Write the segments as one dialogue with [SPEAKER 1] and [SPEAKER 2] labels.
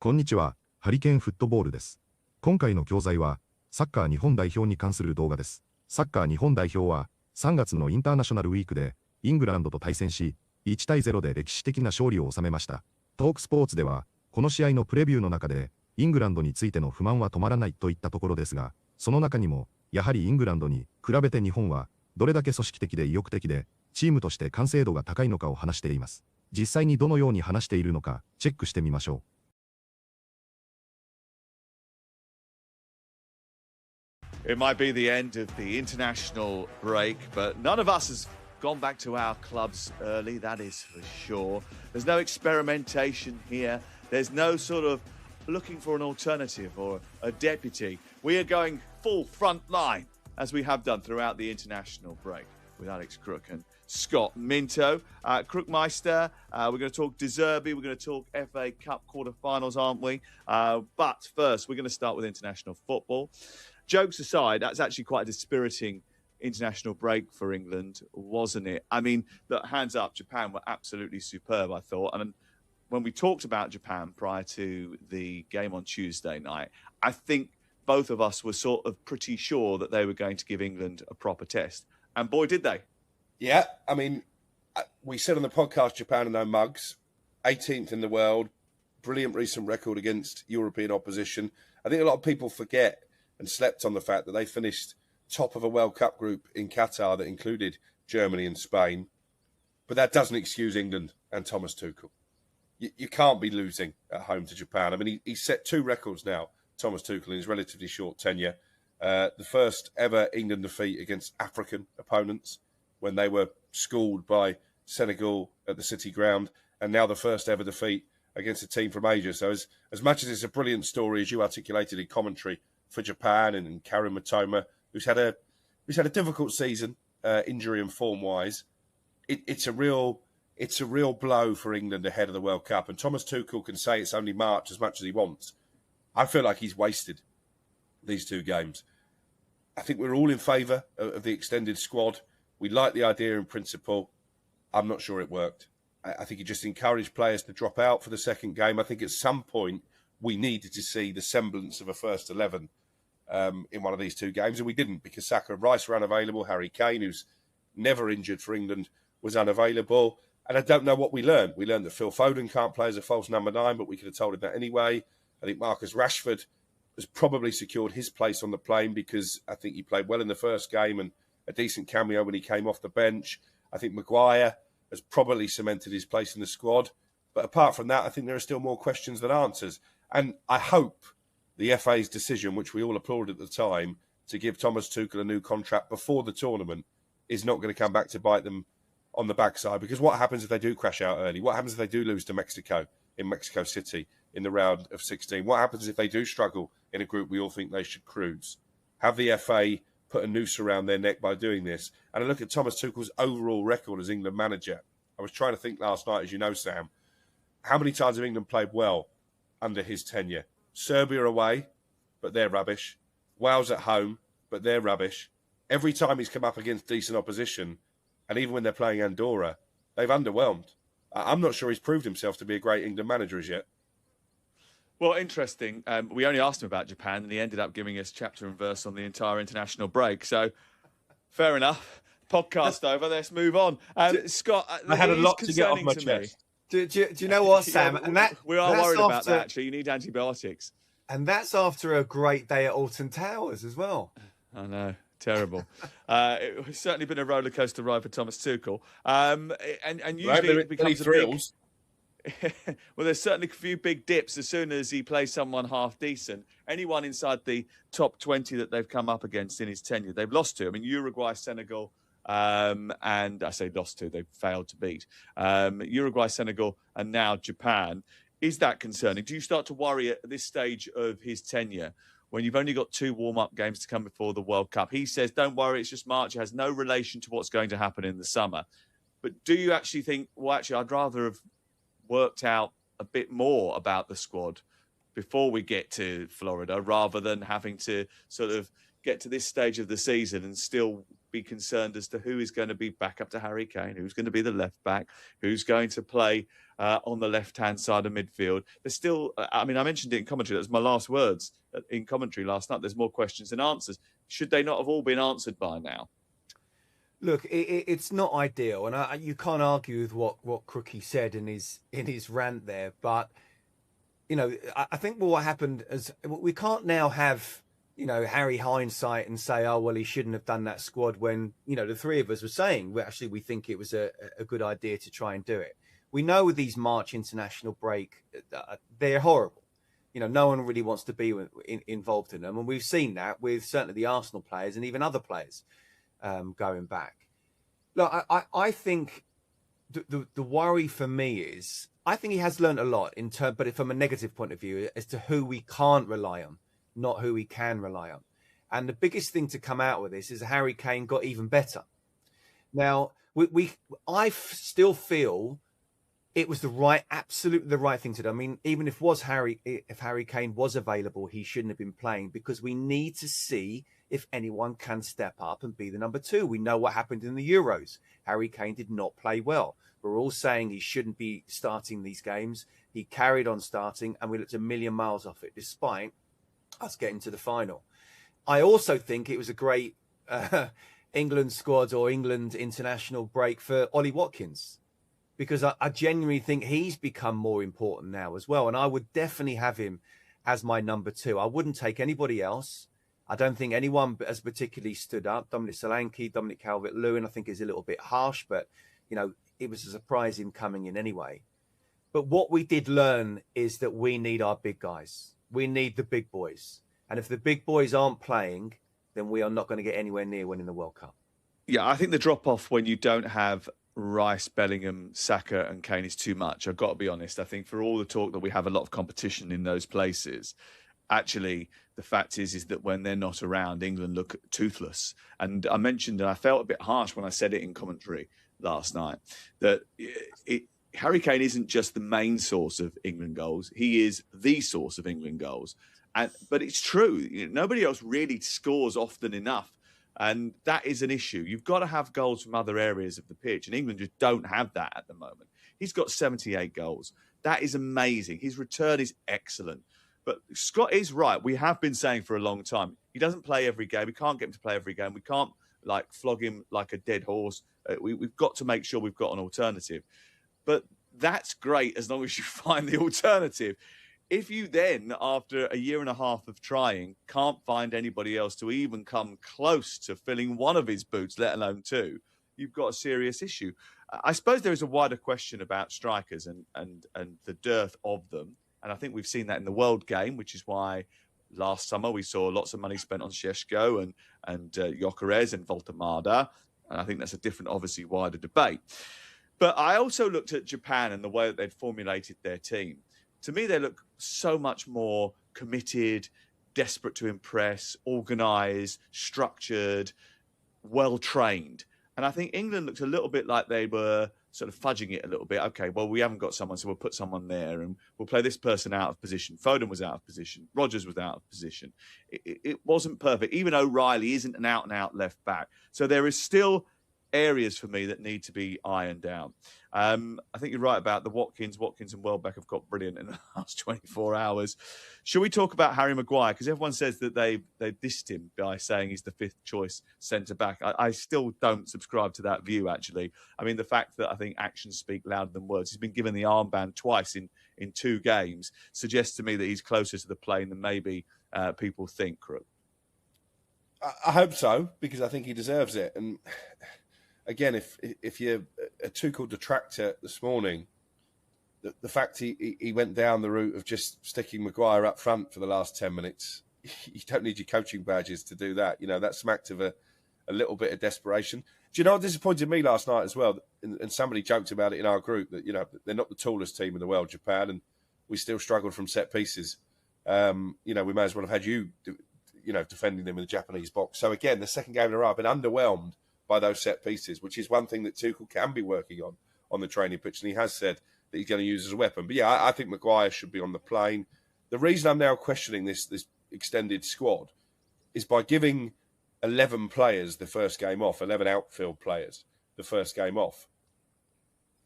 [SPEAKER 1] こんにちは、ハリケーンフットボールです。今回の教材は、サッカー日本代表に関する動画です。サッカー日本代表は、3月のインターナショナルウィークで、イングランドと対戦し、1対0で歴史的な勝利を収めました。talkSPORTSでは、この試合のプレビューの中で、イングランドについての不満は止まらないといったところですが、その中にも、やはりイングランドに比べて日本は、どれだけ組織的で意欲的で、チームとして完成度が高いのかを話しています。実際にどのように話しているのか、チェックしてみましょう。
[SPEAKER 2] It might be the end of the international break, but none of us has gone back to our clubs early, that is for sure. There's no experimentation here. There's no sort of looking for an alternative or a deputy. We are going full front line, as we have done throughout the international break, with Alex Crook and Scott Minto. Crookmeister, we're going to talk De Zerbi, we're going to talk FA Cup quarter-finals, aren't we? But first, we're going to start with international football. Jokes aside, that's actually quite a dispiriting international break for England, wasn't it? I mean, look, hands up, Japan were absolutely superb, I thought. And when we talked about Japan prior to the game on Tuesday night, I think both of us were sort of pretty sure that they were going to give England a proper test. And boy, did they.
[SPEAKER 3] Yeah, I mean, we said on the podcast, Japan are no mugs. 18th in the world, brilliant recent record against European opposition. I think a lot of people forget and slept on the fact that they finished top of a World Cup group in Qatar that included Germany and Spain. But that doesn't excuse England and Thomas Tuchel. You can't be losing at home to Japan. I mean, he's set two records now, Thomas Tuchel, in his relatively short tenure. The first ever England defeat against African opponents when they were schooled by Senegal at the City Ground, and now the first ever defeat against a team from Asia. So as much as it's a brilliant story, as you articulated in commentary, for Japan and Karim Matoma, who's had a difficult season, injury and form wise, it's a real blow for England ahead of the World Cup. And Thomas Tuchel can say it's only March as much as he wants. I feel like he's wasted these two games. I think we're all in favour of the extended squad. We like the idea in principle. I'm not sure it worked. I think he just encouraged players to drop out for the second game. I think at some point we needed to see the semblance of a first 11 in one of these two games, and we didn't, because Saka and Rice were unavailable. Harry Kane, who's never injured for England, was unavailable. And I don't know what we learned. We learned that Phil Foden can't play as a false number 9, but we could have told him that anyway. I think Marcus Rashford has probably secured his place on the plane, because I think he played well in the first game and a decent cameo when he came off the bench. I think Maguire has probably cemented his place in the squad. But apart from that, I think there are still more questions than answers. And I hope the FA's decision, which we all applauded at the time, to give Thomas Tuchel a new contract before the tournament is not going to come back to bite them on the backside. Because what happens if they do crash out early? What happens if they do lose to Mexico in Mexico City in the round of 16? What happens if they do struggle in a group we all think they should cruise? Have the FA put a noose around their neck by doing this? And I look at Thomas Tuchel's overall record as England manager. I was trying to think last night, as you know, Sam, how many times have England played well under his tenure? Serbia away, but they're rubbish. Wales at home, but they're rubbish. Every time he's come up against decent opposition, and even when they're playing Andorra, they've underwhelmed. I'm not sure he's proved himself to be a great England manager as yet.
[SPEAKER 2] Well, interesting. We only asked him about Japan, and he ended up giving us chapter and verse on the entire international break. So, fair enough. Podcast over. Let's move on. Scott,
[SPEAKER 3] I had a lot to get off my chest.
[SPEAKER 4] Do you know what, Sam?
[SPEAKER 2] And we are worried about that, actually. You need antibiotics.
[SPEAKER 4] And that's after a great day at Alton Towers as well.
[SPEAKER 2] I know. Terrible. It's certainly been a roller coaster ride for Thomas Tuchel. And usually it becomes a
[SPEAKER 3] thrills.
[SPEAKER 2] Well, there's certainly a few big dips as soon as he plays someone half decent. Anyone inside the top 20 that they've come up against in his tenure, they've lost to. I mean, Uruguay, Senegal, and I say lost to, they've failed to beat. Uruguay, Senegal, and now Japan. Is that concerning? Do you start to worry at this stage of his tenure when you've only got 2 warm-up games to come before the World Cup? He says, don't worry, it's just March. It has no relation to what's going to happen in the summer. But do you actually think, well, actually, I'd rather have worked out a bit more about the squad before we get to Florida rather than having to sort of get to this stage of the season and still be concerned as to who is going to be back up to Harry Kane, who's going to be the left back, who's going to play on the left-hand side of midfield. There's still, I mean, I mentioned it in commentary. That was my last words in commentary last night. There's more questions than answers. Should they not have all been answered by now?
[SPEAKER 5] Look, it's not ideal, and you can't argue with what Crook said in his rant there. But you know, I think what happened is we can't now have, you know, Harry hindsight and say, oh well, he shouldn't have done that squad, when, you know, the three of us were saying, well, actually we think it was a good idea to try and do it. We know with these March international break, they're horrible. You know, no one really wants to be involved in them, and we've seen that with certainly the Arsenal players and even other players. Going back, look, I think the worry for me is, I think he has learned a lot but from a negative point of view, as to who we can't rely on, not who we can rely on. And the biggest thing to come out with this is Harry Kane got even better. Now, I still feel it was absolutely the right thing to do. I mean, even if Harry Kane was available, he shouldn't have been playing, because we need to see if anyone can step up and be the number two. We know what happened in the Euros. Harry Kane did not play well. We're all saying he shouldn't be starting these games. He carried on starting, and we looked a million miles off it, despite us getting to the final. I also think it was a great England squad or England international break for Ollie Watkins, because I genuinely think he's become more important now as well. And I would definitely have him as my number two. I wouldn't take anybody else. I don't think anyone has particularly stood up. Dominic Solanke, Dominic Calvert-Lewin, I think is a little bit harsh, but, you know, it was a surprise him coming in anyway. But what we did learn is that we need our big guys. We need the big boys. And if the big boys aren't playing, then we are not going to get anywhere near winning the World Cup.
[SPEAKER 2] Yeah, I think the drop-off when you don't have Rice, Bellingham, Saka and Kane is too much. I've got to be honest. I think for all the talk that we have a lot of competition in those places, actually, the fact is that when they're not around, England look toothless. And I mentioned, and I felt a bit harsh when I said it in commentary last night, that Harry Kane isn't just the main source of England goals. He is the source of England goals. But it's true. You know, nobody else really scores often enough. And that is an issue. You've got to have goals from other areas of the pitch. And England just don't have that at the moment. He's got 78 goals. That is amazing. His return is excellent. But Scott is right. We have been saying for a long time, he doesn't play every game. We can't get him to play every game. We can't flog him like a dead horse. We've got to make sure we've got an alternative. But that's great as long as you find the alternative. If you then, after a year and a half of trying, can't find anybody else to even come close to filling one of his boots, let alone two, you've got a serious issue. I suppose there is a wider question about strikers and the dearth of them. And I think we've seen that in the World Game, which is why last summer we saw lots of money spent on Šeško and Gyökeres and Voltemada. And I think that's a different, obviously, wider debate. But I also looked at Japan and the way that they'd formulated their team. To me, they look so much more committed, desperate to impress, organised, structured, well-trained. And I think England looked a little bit like they were sort of fudging it a little bit. Okay, well, we haven't got someone, so we'll put someone there and we'll play this person out of position. Foden was out of position. Rodgers was out of position. It wasn't perfect. Even O'Reilly isn't an out-and-out left back. So there is still areas for me that need to be ironed out. I think you're right about the Watkins and Welbeck have got brilliant in the last 24 hours. Should we talk about Harry Maguire? Because everyone says that they dissed him by saying he's the fifth choice centre-back. I still don't subscribe to that view, actually. I mean, the fact that I think actions speak louder than words. He's been given the armband twice in 2 games suggests to me that he's closer to the plane than maybe people think, Crook.
[SPEAKER 3] I hope so, because I think he deserves it. And again, if you're a Tuchel detractor this morning, the fact he went down the route of just sticking Maguire up front for the last 10 minutes, you don't need your coaching badges to do that. You know, that smacked of a little bit of desperation. Do you know what disappointed me last night as well? And somebody joked about it in our group that, you know, they're not the tallest team in the world, Japan, and we still struggled from set pieces. You know, we may as well have had you defending them in the Japanese box. So again, the second game in a row, I've been underwhelmed by those set pieces, which is one thing that Tuchel can be working on the training pitch, and he has said that he's going to use as a weapon. But yeah, I think Maguire should be on the plane. The reason I'm now questioning this extended squad is by giving 11 players the first game off, 11 outfield players the first game off,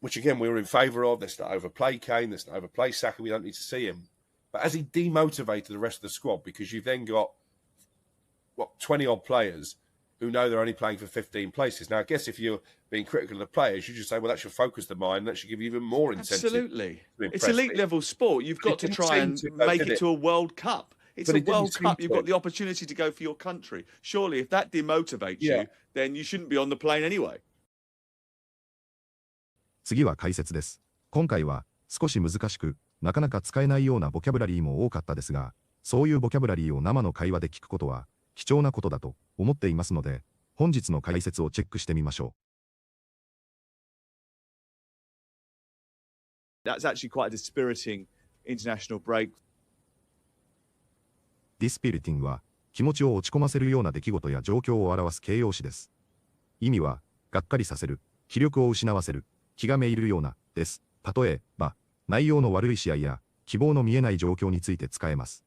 [SPEAKER 3] which again we were in favour of. Let's not overplay Kane, let's not overplay Saka, we don't need to see him. But has he demotivated the rest of the squad? Because you've then got, 20-odd players who know they're only playing for 15 places. Now, I guess if you're being critical of the players, you just say, well, that should focus the mind, that should give you even more incentive.
[SPEAKER 2] Absolutely. It's elite level sport. You've got to try and make it to a World Cup. It's a World Cup. You've got the opportunity to go for your country. Surely, if that demotivates you, then you shouldn't be on the plane anyway.
[SPEAKER 1] 次は解説です。今回は少し難しく、なかなか使えないようなボキャブラリーも多かったですが、そういうボキャブラリーを生の会話で聞くことは貴重なことだと思っていますので、本日の解説をチェックしてみましょ
[SPEAKER 2] う。That's actually quite a dispiriting international break.
[SPEAKER 1] Dispiriting は気持ちを落ち込ませるような出来事や状況を表す形容詞です。意味は、がっかりさせる、気力を失わせる、気がめいるような、です。例えば、内容の悪い試合や希望の見えない状況について使えます。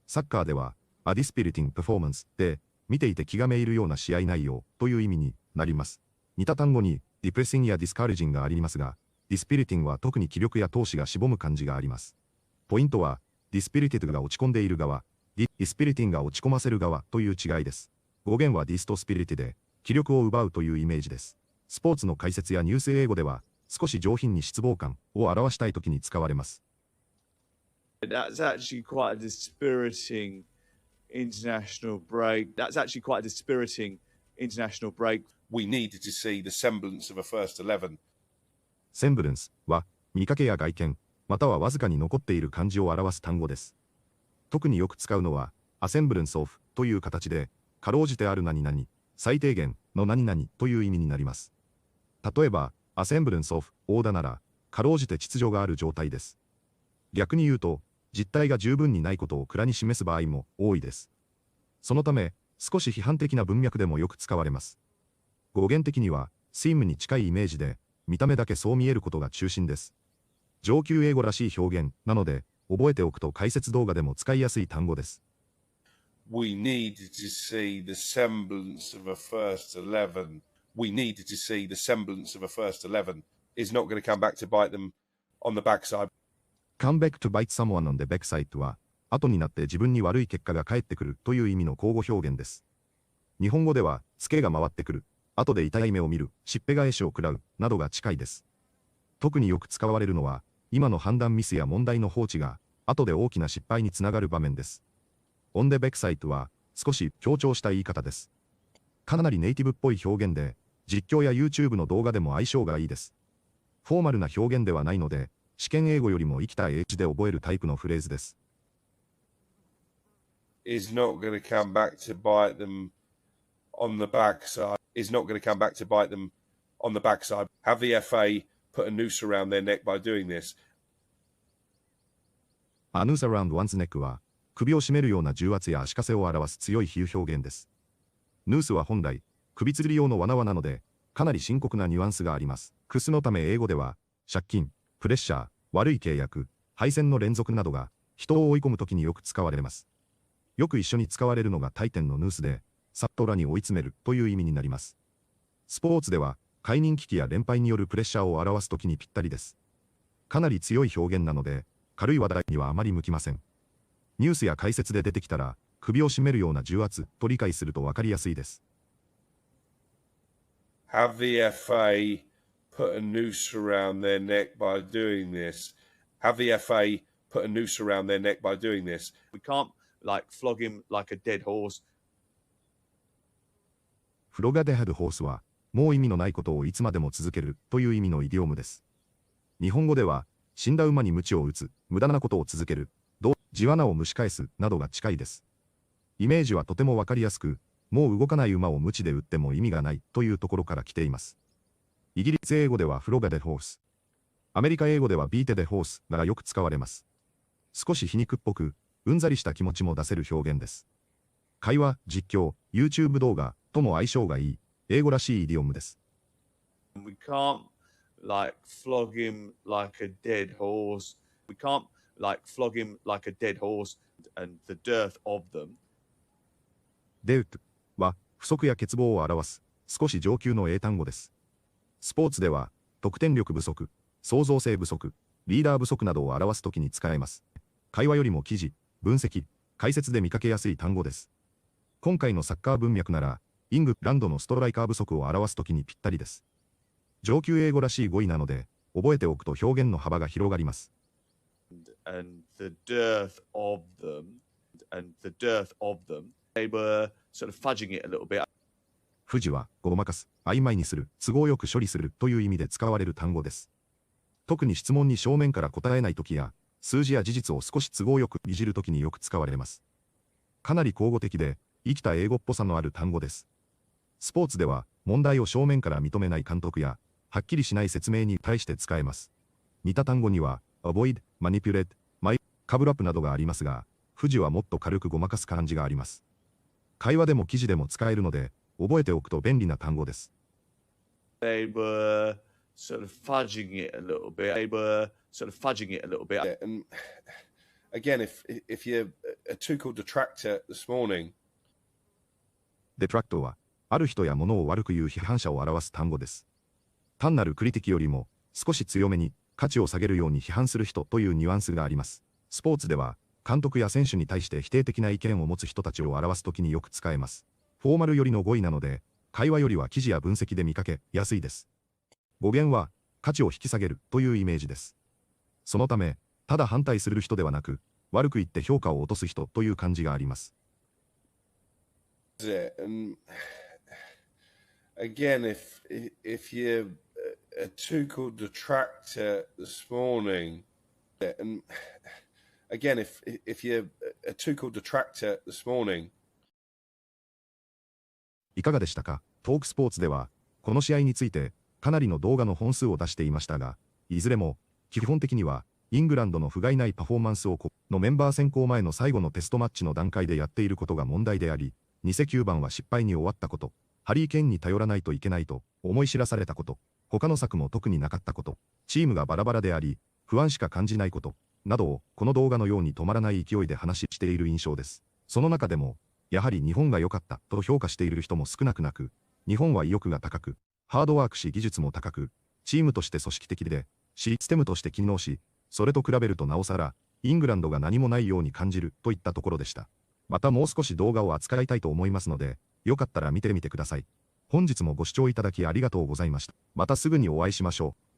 [SPEAKER 1] サッカーでは、A dispiriting performance で、見ていて気がめいるような試合内容という意味になります。似た単語に、depressing や discouraging がありますが、dispiriting は特に気力や闘志がしぼむ感じがあります。ポイントは、dispirited が落ち込んでいる側、dispiriting が落ち込ませる側という違いです。語源は dis to spirit で、気力を奪うというイメージです。スポーツの解説やニュース英語では、少し上品に失望感を表したいときに使われます。
[SPEAKER 2] That's actually quite a dispiriting international break. That's actually quite a dispiriting international break.
[SPEAKER 3] We needed to see the semblance of a first 11.
[SPEAKER 1] semblance は見かけや外見、またはわずかに残っている感じを表す単語です。特によく使うのは a semblance of という形で、かろうじてある何々、最低限の何々という意味になります。例えば、a semblance of order なら、かろうじて秩序がある状態です。逆に言うと、実態が十分にないことを蔵に示す場合も多いです。そのため、少し批判的な文脈でもよく使われます。語源的には、seem に近いイメージで、見た目だけそう見えることが中心です。上級英語らしい表現なので、覚えておくと解説動画でも使いやすい単語です。
[SPEAKER 3] We needed to see the semblance of a first 11. We needed to see the semblance of a first 11 is not going to come back to bite them on the backside.
[SPEAKER 1] Come back to bite someone on the backside は、後になって自分に悪い結果が返ってくるという意味の口語表現です。日本語では、ツケが回ってくる、後で痛い目を見る、しっぺ返しを食らう、などが近いです。特によく使われるのは、今の判断ミスや問題の放置が、後で大きな失敗につながる場面です。on the backside は、少し強調した言い方です。かなりネイティブっぽい表現で、実況や YouTube の動画でも相性がいいです。フォーマルな表現ではないので、試験英語よりも生きた英字で覚えるタイプのフレーズです。
[SPEAKER 3] is not going to come back to bite them on the backside. Is not going to come back to bite them on the backside. Have the FA put a noose around their neck by doing this?
[SPEAKER 1] A noose around one's neck は、首を絞めるような重圧や足かせを表す強い比喩表現です。ヌースは本来、首吊り用の罠なので、かなり深刻なニュアンスがあります。クスのため英語では、借金、プレッシャー、悪い契約、敗戦の連続などが、人を追い込むときによく使われます。よく一緒に使われるのが大点のヌースで、サットラに追い詰めるという意味になります。スポーツでは、解任危機や連敗によるプレッシャーを表すときにぴったりです。かなり強い表現なので、軽い話題にはあまり向きません。ニュースや解説で出てきたら、首を絞めるような重圧と理解すると分かりやすいです。
[SPEAKER 3] Have the FA put a noose around their neck by doing this? Have the FA put a noose around their neck by doing this?
[SPEAKER 2] We can't flog him like a dead horse.
[SPEAKER 1] フロガデハドホースは、もう意味のないことをいつまでも続けるという意味のイディオムです。日本語では、死んだ馬に鞭を打つ、無駄なことを続ける、地罠を蒸し返すなどが近いです。イメージはとてもわかりやすく、もう動かない馬を鞭で打っても意味がないというところから来ています。イギリス英語ではフロガデホース。アメリカ英語ではビーテデホースがよく使われます。少し皮肉っぽく、うんざりした気持ちも出せる表現です。会話、実況、YouTube 動画とも相性がいい、英語らしいイディオムです。
[SPEAKER 2] We can't flog him like a dead horse. We can't flog him like a dead horse and the dearth of them.
[SPEAKER 1] デウトは不足や欠乏を表す、少し上級の英単語です。スポーツでは、得点力不足、創造性不足、リーダー不足などを表すときに使えます。会話よりも記事、分析、解説で見かけやすい単語です。今回のサッカー文脈なら、イングランドのストライカー不足を表すときにぴったりです。上級英語らしい語彙なので、覚えておくと表現の幅が広がります。
[SPEAKER 2] And the dearth of them, they were sort of fudging it a little bit.
[SPEAKER 1] 不字は、ごまかす、曖昧にする、都合よく処理するという意味で使われる単語です。特に質問に正面から答えないときや、数字や事実を少し都合よくいじるときによく使われます。かなり口語的で、生きた英語っぽさのある単語です。スポーツでは、問題を正面から認めない監督や、はっきりしない説明に対して使えます。似た単語には、avoid、manipulate、カブラップなどがありますが、不字はもっと軽くごまかす感じがあります。会話でも記事でも使えるので、覚えておくと便利な単語です。
[SPEAKER 2] They were sort of fudging it a little bit.
[SPEAKER 3] And again, if you're a Tuchel detractor this morning,
[SPEAKER 1] デトラクトは、ある人や物を悪く言う批判者を表す単語です。単なるクリティキよりも、少し強めに価値を下げるように批判する人というニュアンスがあります。スポーツでは、監督や選手に対して否定的な意見を持つ人たちを表すときによく使えます。フォーマルよりの語彙なので、会話よりは記事や分析で見かけやすいです。語源は、価値を引き下げるというイメージです。そのため、ただ反対する人ではなく、悪く言って評価を落とす人という感じがあります。
[SPEAKER 3] and again, if you're a Tuchel detractor this morning, and again, if you're a Tuchel detractor this morning,
[SPEAKER 1] いかがでしたか？トークスポーツでは、この試合について、かなりの動画の本数を出していましたが、いずれも、基本的には、イングランドの不甲斐ないパフォーマンスをのメンバー選考前の最後のテストマッチの段階でやっていることが問題であり、偽9番は失敗に終わったこと、ハリー・ケインに頼らないといけないと思い知らされたこと、他の策も特になかったこと、チームがバラバラであり、不安しか感じないこと、などをこの動画のように止まらない勢いで話している印象です。その中でも、やはり日本が良かったと評価している人も少なくなく、日本は意欲が高く、ハードワークし技術も高く、チームとして組織的で、システムとして機能し、それと比べるとなおさら、イングランドが何もないように感じるといったところでした。またもう少し動画を扱いたいと思いますので、よかったら見てみてください。本日もご視聴いただきありがとうございました。またすぐにお会いしましょう。